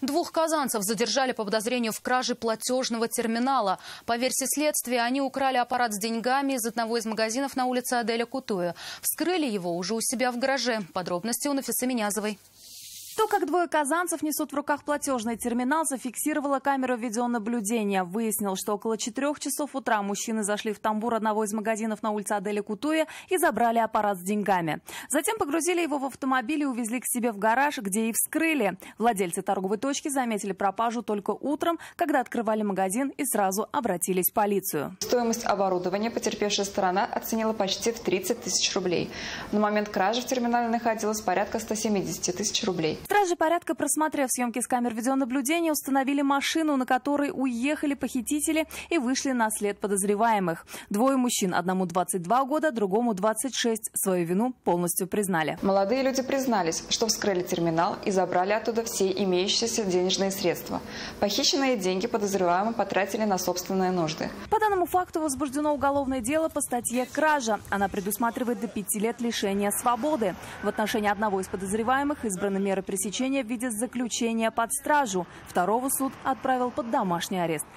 Двух казанцев задержали по подозрению в краже платежного терминала. По версии следствия, они украли аппарат с деньгами из одного из магазинов на улице Аделя Кутуя. Вскрыли его уже у себя в гараже. Подробности у Нафисы Минязовой. То, как двое казанцев несут в руках платежный терминал, зафиксировала камера видеонаблюдения. Выяснил, что около 4 часов утра мужчины зашли в тамбур одного из магазинов на улице Аделя Кутуя и забрали аппарат с деньгами. Затем погрузили его в автомобиль и увезли к себе в гараж, где и вскрыли. Владельцы торговой точки заметили пропажу только утром, когда открывали магазин, и сразу обратились в полицию. Стоимость оборудования потерпевшая сторона оценила почти в 30 тысяч рублей. На момент кражи в терминале находилось порядка 170 тысяч рублей. Стражи порядка, просмотрев съемки с камер видеонаблюдения, установили машину, на которой уехали похитители и вышли на след подозреваемых. Двое мужчин, одному 22 года, другому 26, свою вину полностью признали. Молодые люди признались, что вскрыли терминал и забрали оттуда все имеющиеся денежные средства. Похищенные деньги подозреваемые потратили на собственные нужды. По данному факту возбуждено уголовное дело по статье «Кража». Она предусматривает до 5 лет лишения свободы. В отношении одного из подозреваемых избраны меры пресечения в виде заключения под стражу. Второго суд отправил под домашний арест.